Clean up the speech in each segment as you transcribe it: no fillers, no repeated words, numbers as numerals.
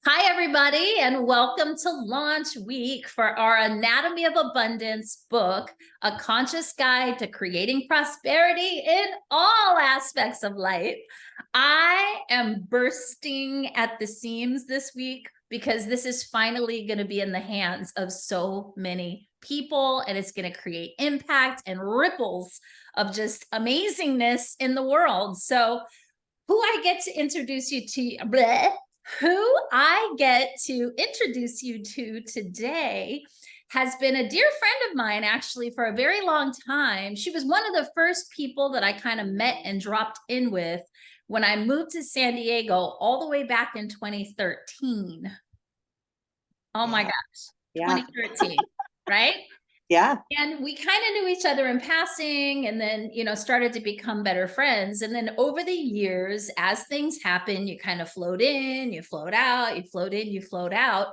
Hi, everybody, and welcome to launch week for our Anatomy of Abundance book, A Conscious Guide to Creating Prosperity in All Aspects of Life. I am bursting at the seams this week because this is finally going to be in the hands of so many people, and it's going to create impact and ripples of just amazingness in the world. So, who I get to introduce you to, bleh, who I get to introduce you to today has been a dear friend of mine actually for a very long time. She was one of the first people that I kind of met and dropped in with when I moved to San Diego all the way back in 2013. Oh my Yeah. gosh, Yeah. 2013, right? Yeah. And we kind of knew each other in passing and then, started to become better friends. And then over the years, as things happen, you kind of float in, you float out, you float in, you float out.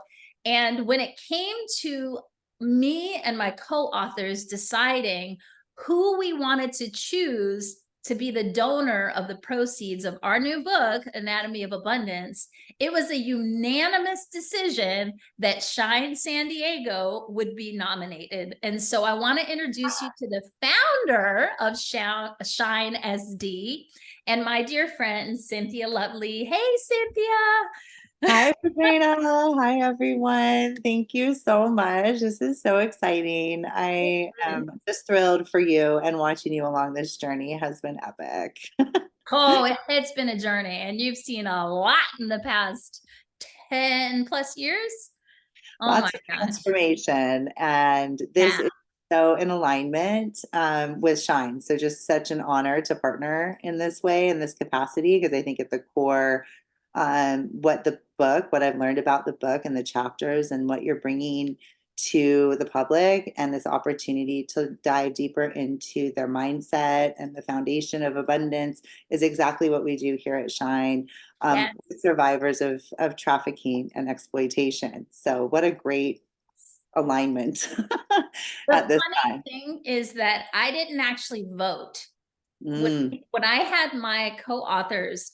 And when it came to me and my co-authors deciding who we wanted to choose to be the donor of the proceeds of our new book, Anatomy of Abundance, it was a unanimous decision that Shyne San Diego would be nominated. And so I want to introduce you to the founder of Shyne SD and my dear friend, Cynthia Luvlee. Hey, Cynthia. Hi, Sabrina. Hi, everyone. Thank you so much. This is so exciting. I am just thrilled for you, and watching you along this journey has been epic. Oh, it's been a journey, and you've seen a lot in the past 10 plus years. Oh my Lots of gosh. transformation, and this Yeah. is so in alignment with Shine. So just such an honor to partner in this way, in this capacity, because I think at the core, what I've learned about the book and the chapters and what you're bringing to the public, and this opportunity to dive deeper into their mindset and the foundation of abundance is exactly what we do here at Shine, Yeah. with survivors of trafficking and exploitation. So what a great alignment The at this funny time. thing is that I didn't actually vote. When, Mm, when I had my co-authors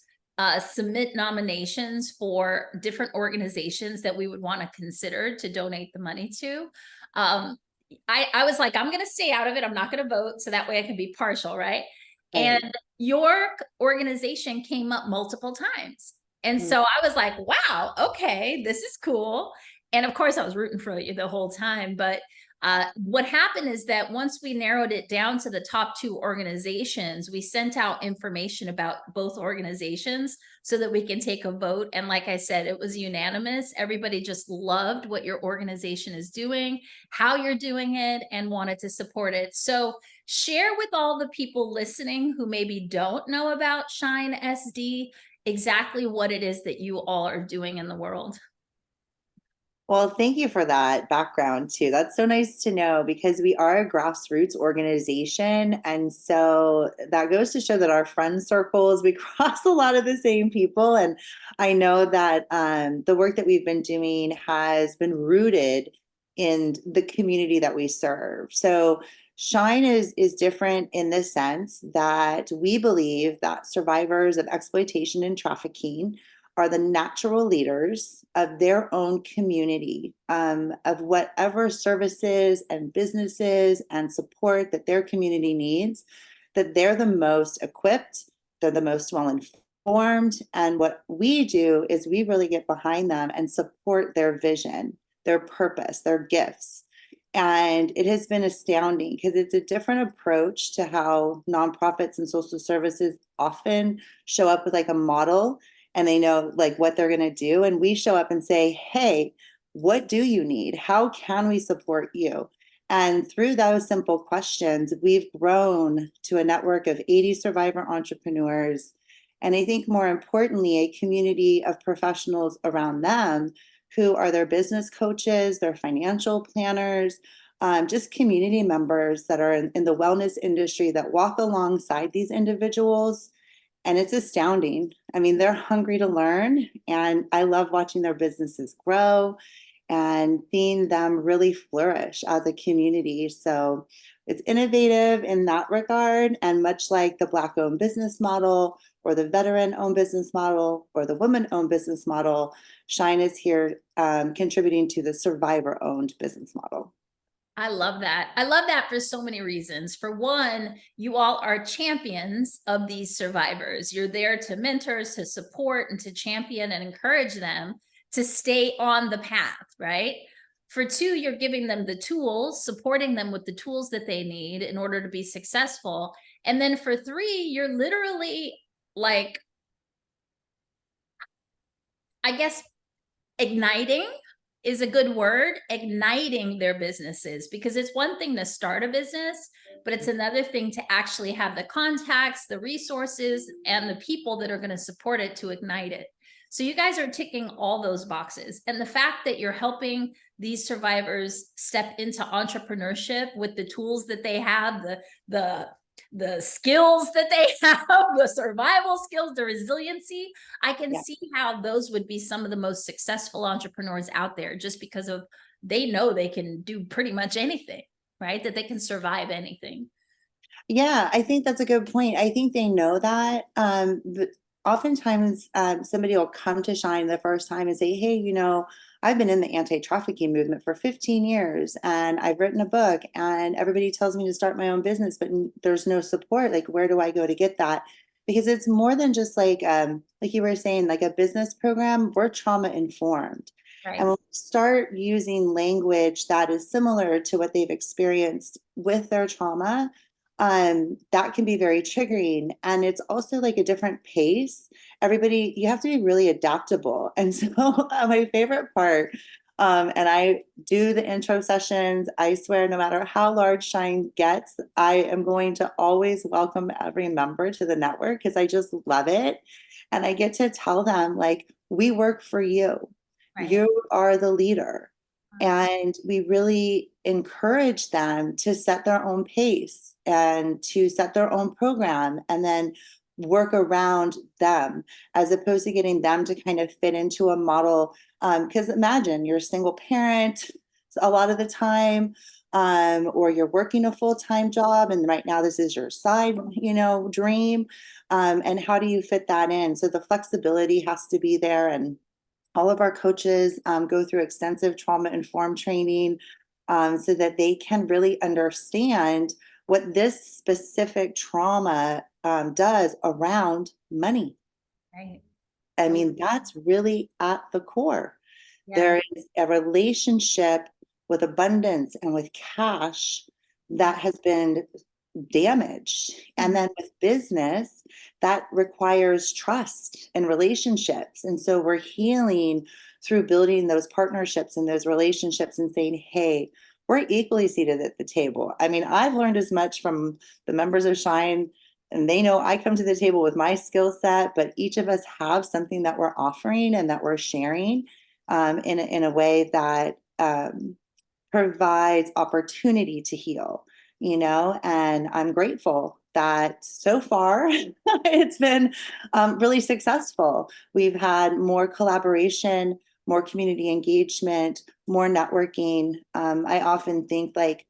submit nominations for different organizations that we would want to consider to donate the money to, um, I was like, I'm going to stay out of it. I'm not going to vote. So that way I can be partial, right? right. And your organization came up multiple times. And Mm. so I was like, wow, okay, this is cool. And of course, I was rooting for you the whole time. But what happened is that once we narrowed it down to the top two organizations, we sent out information about both organizations so that we can take a vote. And like I said, it was unanimous. Everybody just loved what your organization is doing, how you're doing it, and wanted to support it. So share with all the people listening who maybe don't know about Shyne SD exactly what it is that you all are doing in the world. Well, thank you for that background too. That's so nice to know, because we are a grassroots organization. And so that goes to show that our friend circles, we cross a lot of the same people. And I know that the work that we've been doing has been rooted in the community that we serve. So Shine is different in the sense that we believe that survivors of exploitation and trafficking are the natural leaders of their own community, of whatever services and businesses and support that their community needs, that they're the most equipped, they're the most well informed. And what we do is we really get behind them and support their vision, their purpose, their gifts. And it has been astounding because it's a different approach to how nonprofits and social services often show up with like a model, and they know like what they're going to do. And we show up and say, hey, what do you need? How can we support you? And through those simple questions, we've grown to a network of 80 survivor entrepreneurs. And I think more importantly, a community of professionals around them who are their business coaches, their financial planners, just community members that are in the wellness industry that walk alongside these individuals. And it's astounding. I mean, they're hungry to learn, and I love watching their businesses grow and seeing them really flourish as a community. So It's innovative in that regard. And much like the Black owned business model or the veteran owned business model or the woman owned business model, Shyne is here contributing to the survivor owned business model. I love that. I love that for so many reasons. For one, you all are champions of these survivors. You're there to mentor, to support, and to champion and encourage them to stay on the path, right? For two, you're giving them the tools, supporting them with the tools that they need in order to be successful. And then for three, you're literally like, I guess, igniting is a good word, igniting their businesses, because it's one thing to start a business, but it's another thing to actually have the contacts, the resources, and the people that are going to support it to ignite it. So you guys are ticking all those boxes. And the fact that you're helping these survivors step into entrepreneurship with the tools that they have, the skills that they have, the survival skills, the resiliency, I can Yeah. see how those would be some of the most successful entrepreneurs out there, just because of they know they can do pretty much anything, right? That they can survive anything. Yeah, I think that's a good point. I think they know that. But oftentimes, somebody will come to Shyne the first time and say, "Hey, I've been in the anti-trafficking movement for 15 years, and I've written a book, and everybody tells me to start my own business, but there's no support. Like, where do I go to get that?" Because it's more than just like you were saying, like a business program. We're trauma informed. And Right. when we start using language that is similar to what they've experienced with their trauma, that can be very triggering. And it's also like a different pace. Everybody, you have to be really adaptable. And so my favorite part, and I do the intro sessions, I swear, no matter how large Shyne gets, I am going to always welcome every member to the network because I just love it. And I get to tell them, like, we work for you. Right. You are the leader. And we really encourage them to set their own pace and to set their own program and then work around them as opposed to getting them to kind of fit into a model. Because imagine you're a single parent a lot of the time, or you're working a full-time job, and right now this is your side, dream. And how do you fit that in? So the flexibility has to be there, and all of our coaches go through extensive trauma informed training so that they can really understand what this specific trauma does around money. Right. I I love mean, that's really at the core. Yeah. There is a relationship with abundance and with cash that has been damaged. And Mhm. then with business, that requires trust and relationships. And so we're healing through building those partnerships and those relationships and saying, hey, we're equally seated at the table. I mean, I've learned as much from the members of Shyne, and they know I come to the table with my skill set, but each of us have something that we're offering and that we're sharing in a way that provides opportunity to heal, and I'm grateful that so far it's been really successful. We've had more collaboration, more community engagement, more networking. I often think like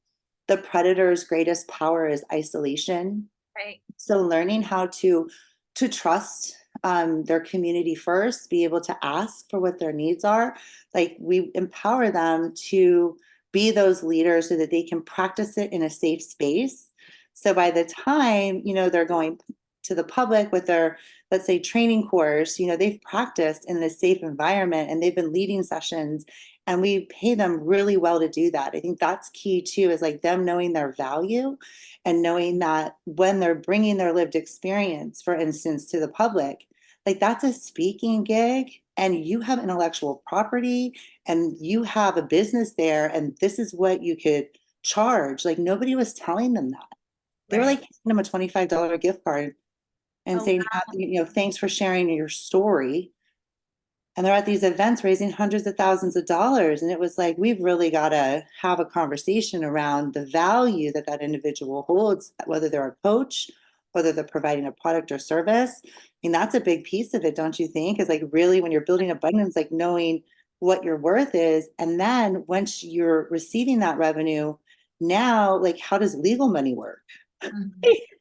the predator's greatest power is isolation. Right. So learning how to trust their community first, be able to ask for what their needs are. Like we empower them to be those leaders so that they can practice it in a safe space. So by the time, they're going to the public with their, let's say, training course, they've practiced in this safe environment and they've been leading sessions, and we pay them really well to do that. I think that's key too, is like them knowing their value and knowing that when they're bringing their lived experience, for instance, to the public, like that's a speaking gig and you have intellectual property and you have a business there and this is what you could charge. Like nobody was telling them that. They were Right. like handing them a $25 gift card and Oh, saying, thanks for sharing your story. And they're at these events raising hundreds of thousands of dollars. And it was like, we've really got to have a conversation around the value that that individual holds, whether they're a coach, whether they're providing a product or service. I mean, that's a big piece of it, don't you think? Is like really when you're building abundance, like knowing what your worth is. And then once you're receiving that revenue, now, like, how does legal money work? Mhm.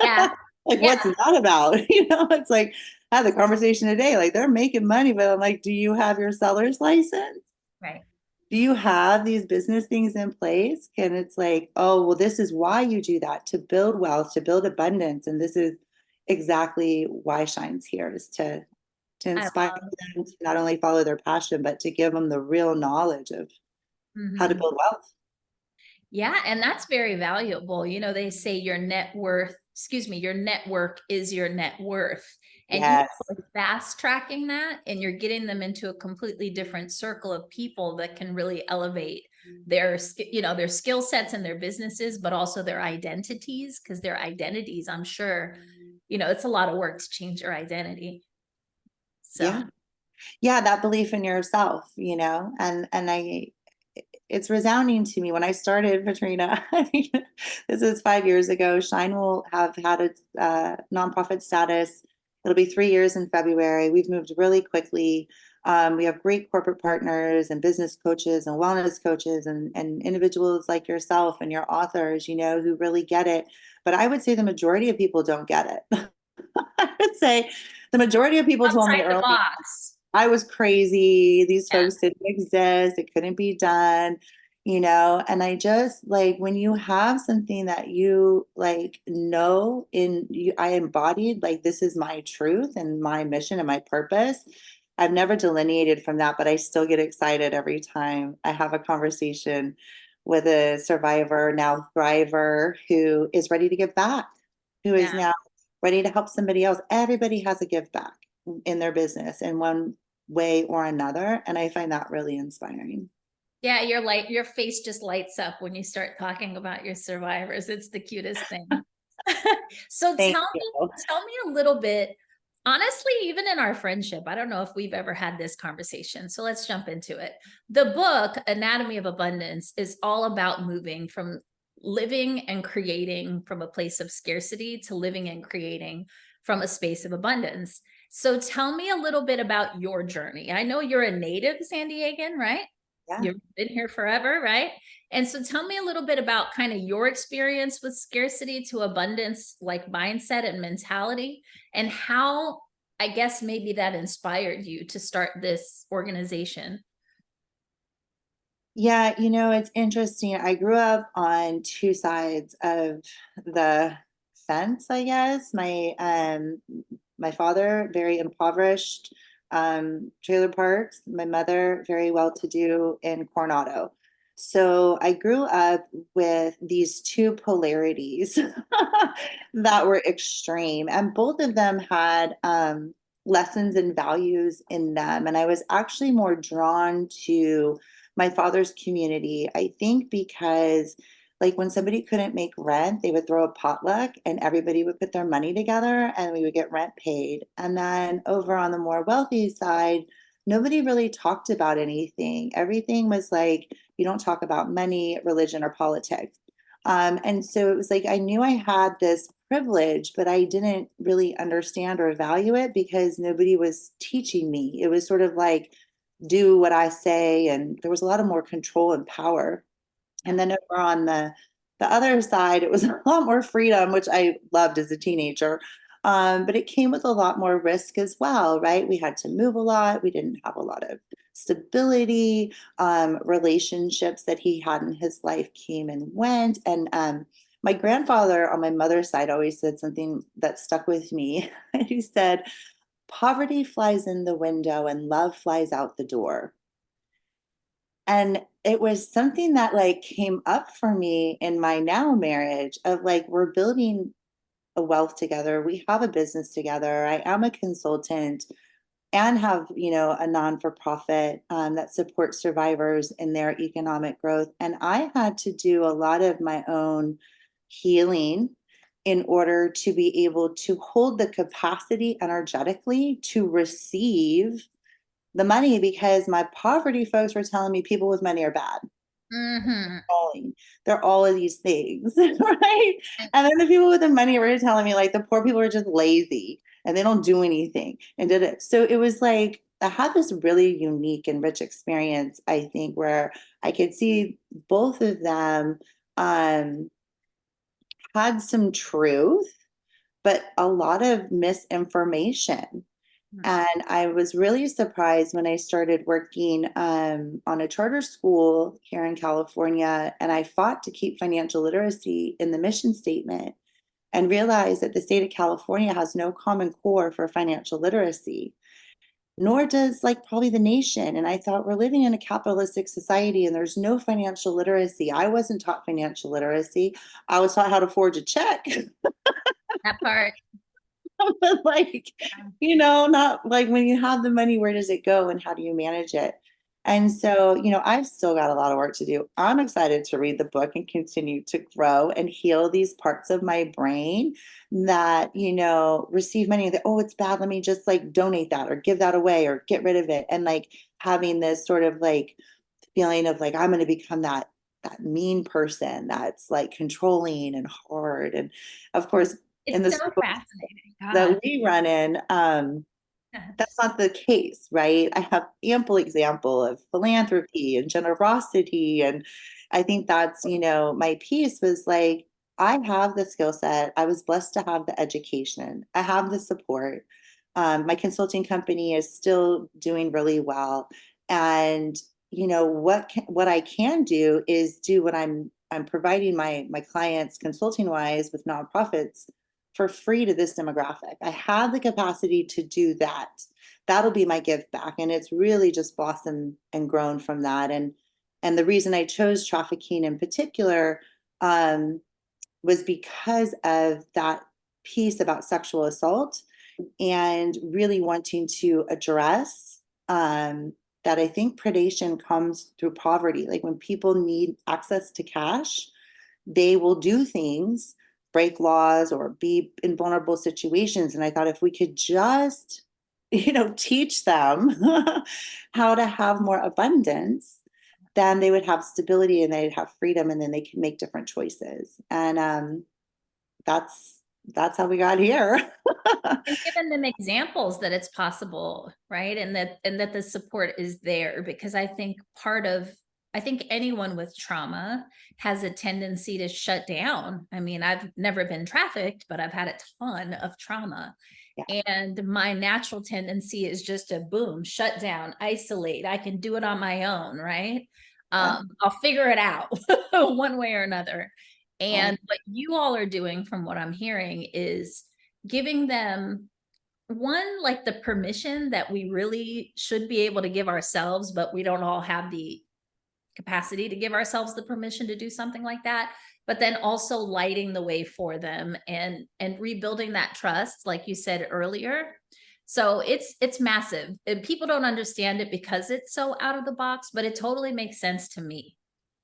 Yeah. Like, Yeah. what's that about? It's like, I had the conversation today, like, they're making money, but I'm like, do you have your seller's license? Right. Do you have these business things in place? And it's like, oh, well, this is why you do that, to build wealth, to build abundance. And this is exactly why Shine's here, is to I inspire love. them to not only follow their passion, but to give them the real knowledge of how to Mhm. build wealth. Yeah, and that's very valuable. They say your net worth, excuse me, your network is your net worth. And Yes. fast tracking that, and you're getting them into a completely different circle of people that can really elevate their skill sets and their businesses, but also their identities, because their identities, I'm sure, it's a lot of work to change your identity. So Yeah. Yeah, that belief in yourself, and it's resounding to me when I started, Katrina. I think this is 5 years ago. Shine will have had its nonprofit status. It'll be 3 years in February. We've moved really quickly. We have great corporate partners and business coaches and wellness coaches and individuals like yourself and your authors, who really get it. But I would say the majority of people don't get it. I would say the majority of people told me outside the early box. I was crazy. These Yeah. folks didn't exist. It couldn't be done, and I just like when you have something that you like know in you, I embodied, like, this is my truth and my mission and my purpose. I've never delineated from that, but I still get excited every time I have a conversation with a survivor, now thriver, who is ready to give back, who is Yeah. now ready to help somebody else. Everybody has a give back in their business in one way or another. And I find that really inspiring. Yeah, your face just lights up when you start talking about your survivors. It's the cutest thing. So Thank tell me, you. tell me a little bit, honestly, even in our friendship, I don't know if we've ever had this conversation. So let's jump into it. The book, Anatomy of Abundance, is all about moving from living and creating from a place of scarcity to living and creating from a space of abundance. So tell me a little bit about your journey. I know you're a native San Diegan, right? Yeah. You've been here forever, right? And so tell me a little bit about kind of your experience with scarcity to abundance, like mindset and mentality, and how I guess maybe that inspired you to start this organization. Yeah, it's interesting. I grew up on two sides of the fence, I guess. My father, very impoverished, trailer parks. My mother, very well to do in Coronado. So I grew up with these two polarities that were extreme, and both of them had lessons and values in them. And I was actually more drawn to my father's community, I think, because like when somebody couldn't make rent, they would throw a potluck and everybody would put their money together and we would get rent paid. And then over on the more wealthy side, nobody really talked about anything. Everything was like, you don't talk about money, religion, or politics. And so it was like I knew I had this privilege, but I didn't really understand or value it because nobody was teaching me. It was sort of like, do what I say, and there was a lot of more control and power. And Yeah. then over on the other side, it was a lot more freedom, which I loved as a teenager. But it came with a lot more risk as well, right? We had to move a lot. We didn't have a lot of stability. Relationships that he had in his life came and went. And my grandfather on my mother's side always said something that stuck with me. He said, poverty flies in the window and love flies out the door. And it was something that like came up for me in my now marriage of like, we're building a wealth together. We have a business together. I am a consultant and have, a non-for-profit that supports survivors in their economic growth. And I had to do a lot of my own healing in order to be able to hold the capacity energetically to receive the money, because my poverty folks were telling me people with money are bad. Mm-hmm. Falling. They're all of these things, right? And then the people with the money were telling me like the poor people are just lazy and they don't do anything and did it. So it was like I had this really unique and rich experience, I think, where I could see both of them um, had some truth, but a lot of misinformation. Hmm. And I was really surprised when I started working on a charter school here in California, and I fought to keep financial literacy in the mission statement and realized that the state of California has no common core for financial literacy, nor does like probably the nation. And I thought we're living in a capitalistic society and there's no financial literacy. I wasn't taught financial literacy. I was taught how to forge a check. That part. But like, not like when you have the money, where does it go and how do you manage it? And so, I've still got a lot of work to do. I'm excited to read the book and continue to grow and heal these parts of my brain that, receive money that, oh, it's bad. Let me just like donate that or give that away or get rid of it. And like having this sort of like feeling of like, I'm going to become that mean person that's like controlling and hard. And of course, in It's the so circles fascinating. that God. we run in, that's not the case, right? I have ample example of philanthropy and generosity. And I think that's, my piece was like, I have the skill set. I was blessed to have the education. I have the support. My consulting company is still doing really well. And, what I can do is do what I'm providing my clients consulting wise with nonprofits for free to this demographic. I have the capacity to do that. That'll be my give back. And it's really just blossomed and grown from that. And the reason I chose trafficking in particular was because of that piece about sexual assault and really wanting to address that I think predation comes through poverty. Like when people need access to cash, they will do things, break laws, or be in vulnerable situations. And I thought if we could just, teach them how to have more abundance, then they would have stability and they'd have freedom and then they can make different choices. And that's how we got here. And giving them examples that it's possible, right? And that the support is there, because I think anyone with trauma has a tendency to shut down. I mean, I've never been trafficked, but I've had a ton of trauma. Yeah. And my natural tendency is just to boom, shut down, isolate. I can do it on my own, right? Yeah. I'll figure it out one way or another. Right. And what you all are doing, from what I'm hearing, is giving them, one, like the permission that we really should be able to give ourselves, but we don't all have the capacity to give ourselves the permission to do something like that. But then also lighting the way for them and rebuilding that trust, like you said earlier. So it's massive. And people don't understand it because it's so out of the box, but it totally makes sense to me.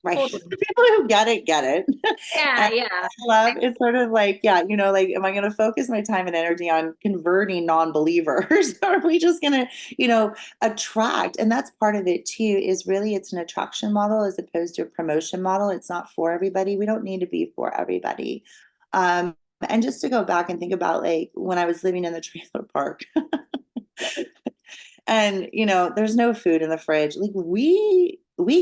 Right. Totally. The people who get it, get it. Yeah, And yeah. I love it's sort of like, yeah, like, am I going to focus my time and energy on converting non-believers? Or are we just going to, attract? And that's part of it too, is really it's an attraction model as opposed to a promotion model. It's not for everybody. We don't need to be for everybody. And just to go back and think about like when I was living in the trailer park and, there's no food in the fridge. Like we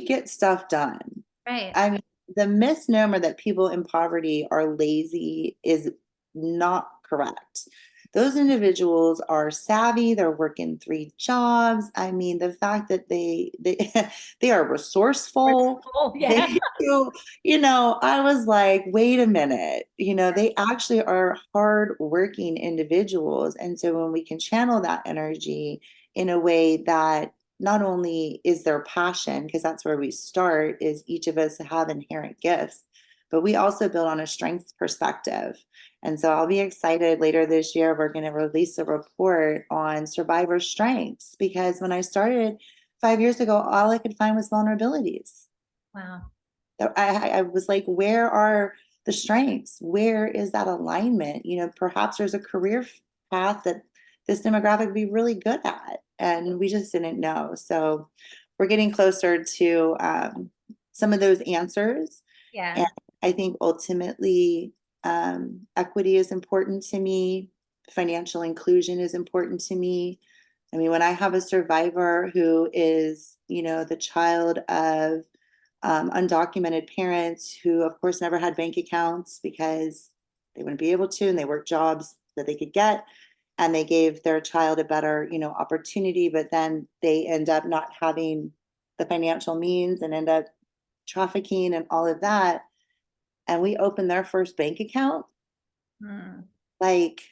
get stuff done. Right. I mean, the misnomer that people in poverty are lazy is not correct. Those individuals are savvy, they're working three jobs. I mean, the fact that they they are resourceful. Oh, yeah. They do, I was like, wait a minute, they actually are hardworking individuals. And so when we can channel that energy in a way that not only is their passion, because that's where we start, is each of us have inherent gifts, but we also build on a strengths perspective. And so I'll be excited later this year. We're going to release a report on survivor strengths because when I started 5 years ago, all I could find was vulnerabilities. Wow. So I was like, where are the strengths? Where is that alignment? Perhaps there's a career path that this demographic would be really good at, and we just didn't know. So we're getting closer to some of those answers. Yeah. And I think ultimately, equity is important to me. Financial inclusion is important to me. I mean, when I have a survivor who is, the child of undocumented parents who, of course, never had bank accounts because they wouldn't be able to, and they worked jobs that they could get, and they gave their child a better, opportunity, but then they end up not having the financial means and end up trafficking and all of that. And we opened their first bank account, Hmm. like,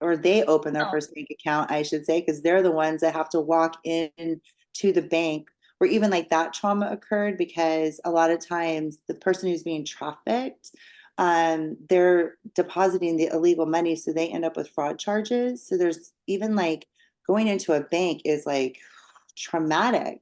or they open their Oh, first bank account, I should say, because they're the ones that have to walk in to the bank where even like that trauma occurred, because a lot of times the person who's being trafficked, they're depositing the illegal money, so they end up with fraud charges. So there's even like going into a bank is like traumatic.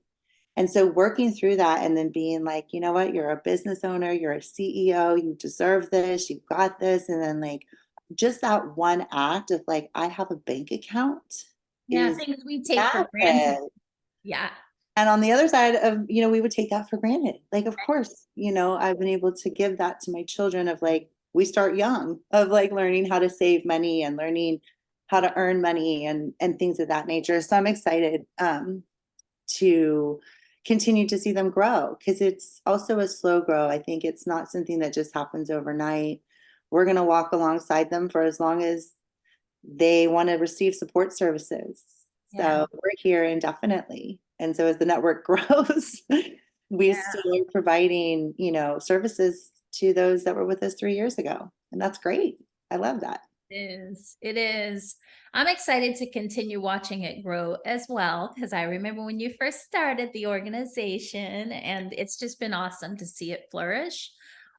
And so working through that and then being like, you know what, you're a business owner, you're a CEO, you deserve this, you've got this. And then like just that one act of like, I have a bank account yeah, is things we take for granted. massive. Yeah. And on the other side of, we would take that for granted. Like, of course, I've been able to give that to my children of like, we start young of like learning how to save money and learning how to earn money and things of that nature. So I'm excited to continue to see them grow, because it's also a slow grow. I think it's not something that just happens overnight. We're going to walk alongside them for as long as they want to receive support services. Yeah. So we're here indefinitely. And so as the network grows, we Yeah. still are providing, services to those that were with us 3 years ago. And that's great. I love that. It is. It is. I'm excited to continue watching it grow as well, because I remember when you first started the organization, and it's just been awesome to see it flourish.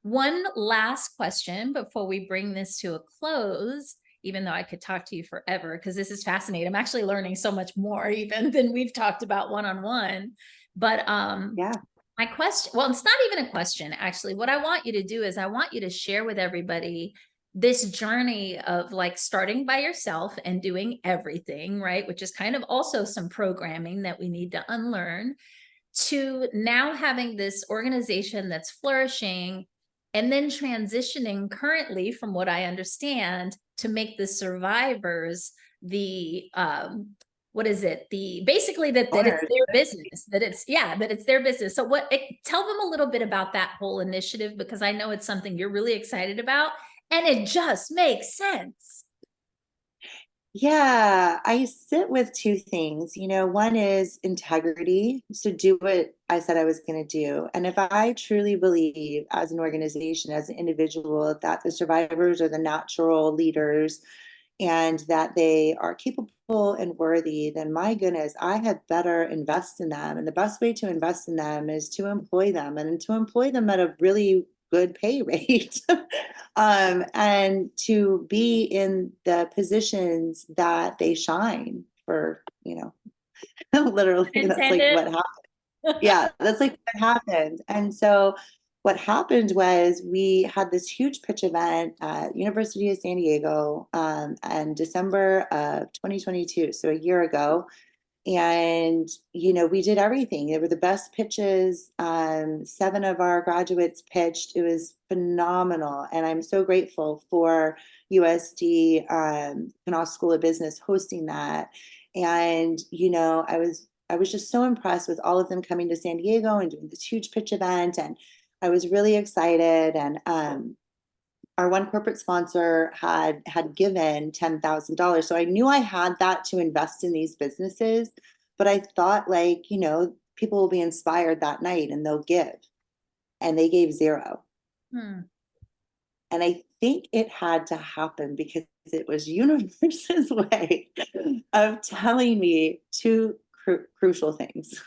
One last question before we bring this to a close, even though I could talk to you forever, because this is fascinating. I'm actually learning so much more even than we've talked about one-on-one. But Yeah. my question, well, it's not even a question, actually. What I want you to do is I want you to share with everybody this journey of like starting by yourself and doing everything, right? Which is kind of also some programming that we need to unlearn, to now having this organization that's flourishing, and then transitioning currently, from what I understand, to make the survivors the what is it, the basically that it's Owners. their business, that it's, yeah, that it's their business. So tell them a little bit about that whole initiative, because I know it's something you're really excited about, and it just makes sense. Yeah, I sit with two things. One is integrity. So do what I said I was going to do. And if I truly believe as an organization, as an individual, that the survivors are the natural leaders and that they are capable and worthy, then my goodness, I had better invest in them. And the best way to invest in them is to employ them, and to employ them at a really good pay rate. And to be in the positions that they shine for, literally, that's like Intended. what happened. Yeah, that's like what happened. And so what happened was we had this huge pitch event at University of San Diego in December of 2022, so a year ago. And we did everything. They were the best pitches. 7 of our graduates pitched. It was phenomenal, and I'm so grateful for USD Canal School of Business hosting that. And I was just so impressed with all of them coming to San Diego and doing this huge pitch event, and I was really excited. And our one corporate sponsor had given $10,000. So I knew I had that to invest in these businesses, but I thought like, people will be inspired that night and they'll give. And they gave 0. Hmm. And I think it had to happen because it was universe's way of telling me two crucial things.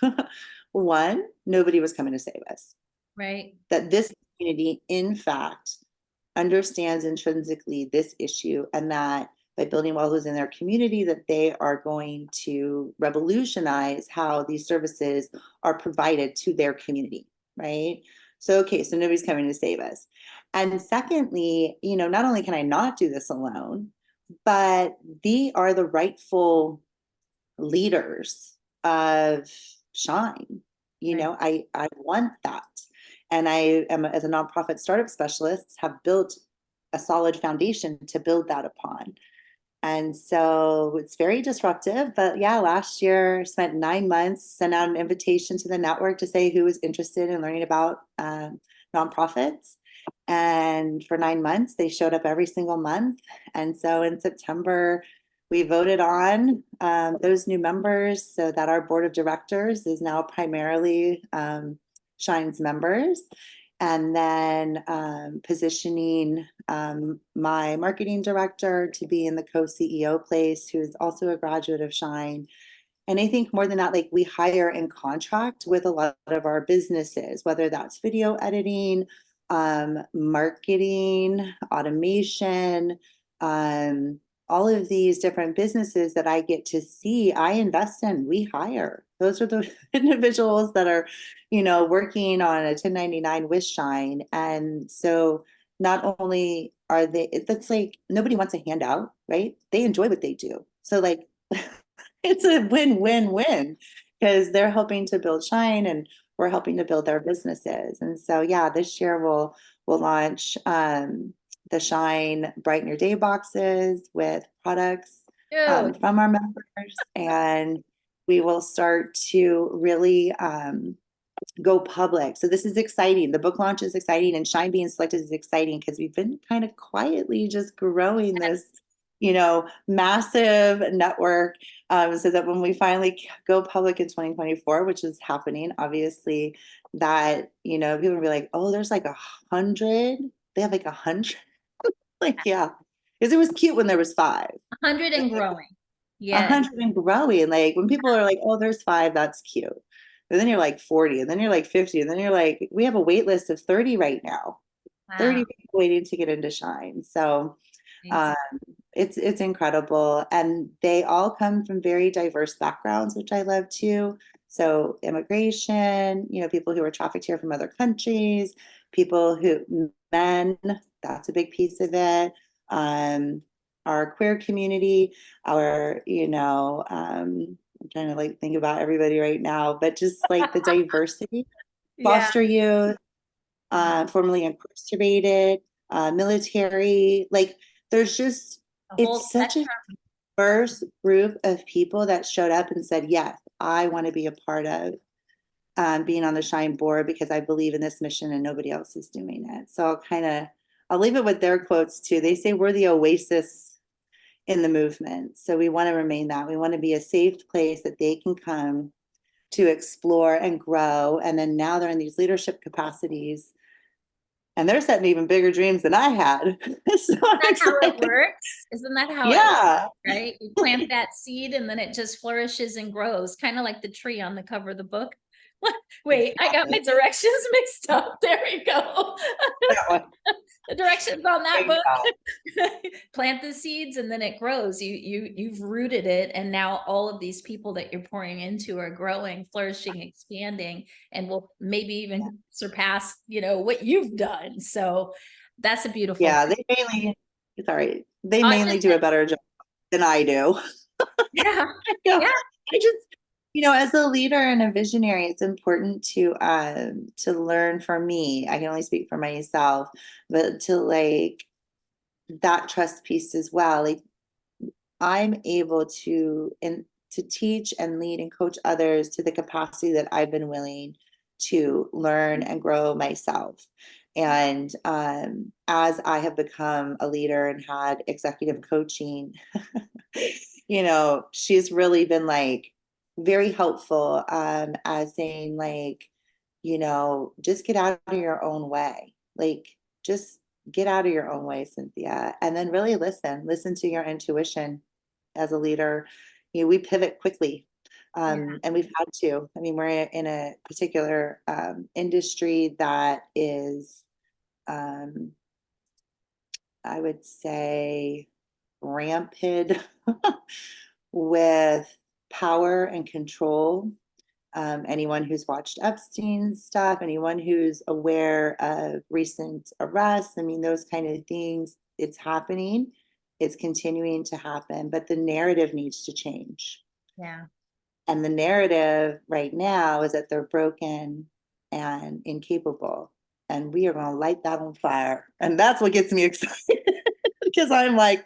One, nobody was coming to save us. Right. That this community, in fact, understands intrinsically this issue, and that by building wells in their community, that they are going to revolutionize how these services are provided to their community, right? So, okay, so nobody's coming to save us. And secondly, not only can I not do this alone, but they are the rightful leaders of Shyne. Right. I want that. And I am, as a nonprofit startup specialist, have built a solid foundation to build that upon. And so it's very disruptive. But yeah, last year spent 9 months, sent out an invitation to the network to say who was interested in learning about nonprofits. And for 9 months, they showed up every single month. And so in September, we voted on those new members so that our board of directors is now primarily Shyne's members. And then positioning my marketing director to be in the co-CEO place, who is also a graduate of Shyne. And I think more than that, like we hire and contract with a lot of our businesses, whether that's video editing, marketing, automation, all of these different businesses that I get to see, I invest in, we hire. Those are the individuals that are, working on a 1099 with Shyne. And so not only are they, that's like nobody wants a handout, right? They enjoy what they do. So like it's a win-win-win because they're helping to build Shyne and we're helping to build their businesses. And so yeah, this year we'll launch the Shyne Brighten Your Day boxes with products Dude, from our members, and we will start to really go public. So this is exciting. The book launch is exciting, and Shyne being selected is exciting because we've been kind of quietly just growing this, massive network. So that when we finally go public in 2024, which is happening, obviously, that people will be like, "Oh, there's like 100. They have like 100." Like, yeah, because it was cute when there was five. 100 and growing. A Yes. hundred and growing. Like when people are like, "Oh, there's five, that's cute." And then you're like 40, and then you're like 50, and then you're like, we have a wait list of 30 right now. Wow. 30 people waiting to get into Shyne. So um, Amazing. it's incredible. And they all come from very diverse backgrounds, which I love too. So immigration, people who are trafficked here from other countries, men, that's a big piece of it. Our queer community, I'm trying to like think about everybody right now, but just like the diversity, Yeah. foster youth, formerly incarcerated, military, like there's just, The whole it's such a spectrum. diverse group of people that showed up and said, yes, I want to be a part of being on the Shyne board because I believe in this mission and nobody else is doing it. So I'll leave it with their quotes too. They say we're the oasis in the movement. So we want to remain that. We want to be a safe place that they can come to explore and grow. And then now they're in these leadership capacities and they're setting even bigger dreams than I had. So I'm That how it excited. works? Isn't that how it works, Yeah. right? You plant that seed and then it just flourishes and grows, kind of like the tree on the cover of the book. Wait, I got my Exactly. directions mixed up. There we go. That one. The directions on that Big job. book. Plant the seeds and then it grows. You've rooted it, and now all of these people that you're pouring into are growing, flourishing, expanding, and will maybe even surpass, what you've done. So that's a beautiful Yeah, thing. they I mainly just do a better job than I do. yeah, Yeah, yeah, I just, as a leader and a visionary, it's important to learn for me. I can only speak for myself, but to like that trust piece as well. Like I'm able to teach and lead and coach others to the capacity that I've been willing to learn and grow myself. And as I have become a leader and had executive coaching, she's really been like very helpful as saying like, just get out of your own way. Like just get out of your own way, Cynthia, and then really listen to your intuition as a leader. We pivot quickly. yeah, And we've had to. I mean, we're in a particular industry that is, um, I would say, rampant with power and control. Anyone who's watched Epstein's stuff, anyone who's aware of recent arrests, I mean, those kind of things, it's happening, it's continuing to happen, but the narrative needs to change. yeah. And the narrative right now is that they're broken and incapable. And we are going to light that on fire. And that's what gets me excited because I'm like,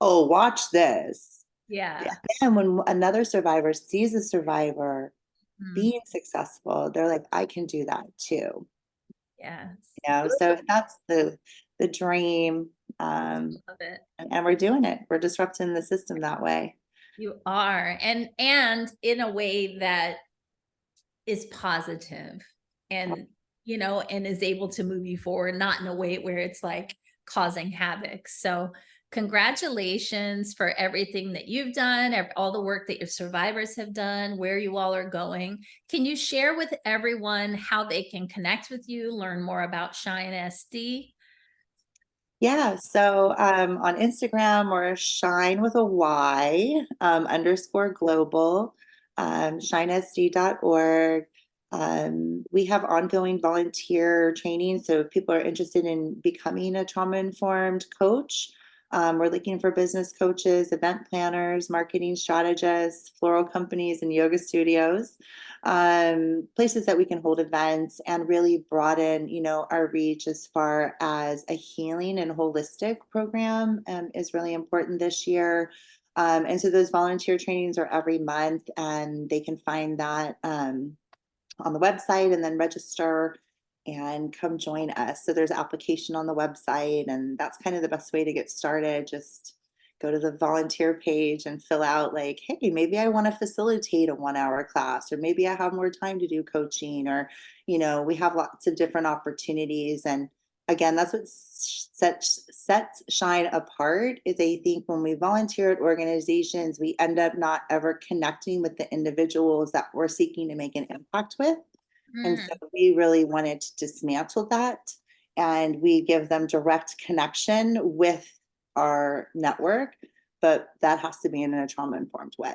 Oh, watch this. Yeah. And when another survivor sees a survivor Mhm. being successful, they're like, I can do that too. Yes. You know, so that's the dream. Love it. And we're doing it. We're disrupting the system that way. You are. And in a way that is positive and, and is able to move you forward, not in a way where it's like causing havoc. So congratulations for everything that you've done, all the work that your survivors have done, where you all are going. Can you share with everyone how they can connect with you, learn more about Shyne SD? Yeah, so on Instagram or Shine with a Y underscore global, shinesd.org. We have ongoing volunteer training. So if people are interested in becoming a trauma-informed coach, we're looking for business coaches, event planners, marketing strategists, floral companies, and yoga studios, places that we can hold events and really broaden, our reach as far as a healing and holistic program is really important this year. And so those volunteer trainings are every month, and they can find that on the website and then register and come join us. So there's application on the website, and that's kind of the best way to get started. Just go to the volunteer page and fill out like, hey, maybe I want to facilitate a 1 hour class, or maybe I have more time to do coaching, or, we have lots of different opportunities. And again, that's what sets Shine apart is I think when we volunteer at organizations, we end up not ever connecting with the individuals that we're seeking to make an impact with. And so Mm, we really wanted to dismantle that, and we give them direct connection with our network, but that has to be in a trauma informed way.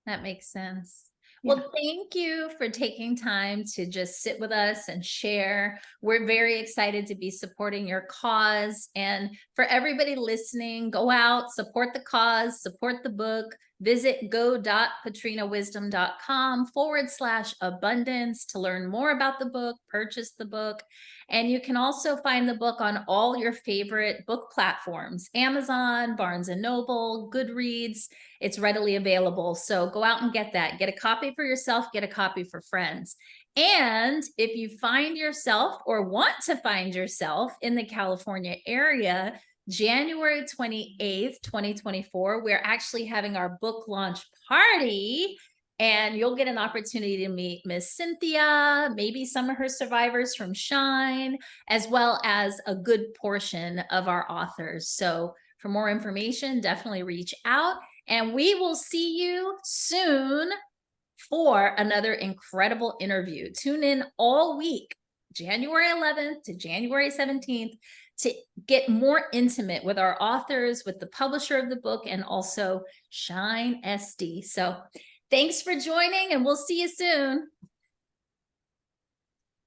that makes sense. Yeah. Well, thank you for taking time to just sit with us and share. We're very excited to be supporting your cause. And for everybody listening, go out, support the cause, support the book. Visit go.patrinawisdom.com/abundance to learn more about the book, purchase the book. And you can also find the book on all your favorite book platforms, Amazon, Barnes and Noble, Goodreads. It's readily available. So go out and get that. Get a copy for yourself, get a copy for friends. And if you find yourself or want to find yourself in the California area, January 28th, 2024, we're actually having our book launch party. And you'll get an opportunity to meet Miss Cynthia, maybe some of her survivors from Shyne, as well as a good portion of our authors. So for more information, definitely reach out. And we will see you soon for another incredible interview. Tune in all week, January 11th to January 17th, to get more intimate with our authors, with the publisher of the book, and also Shyne SD. So thanks for joining, and we'll see you soon.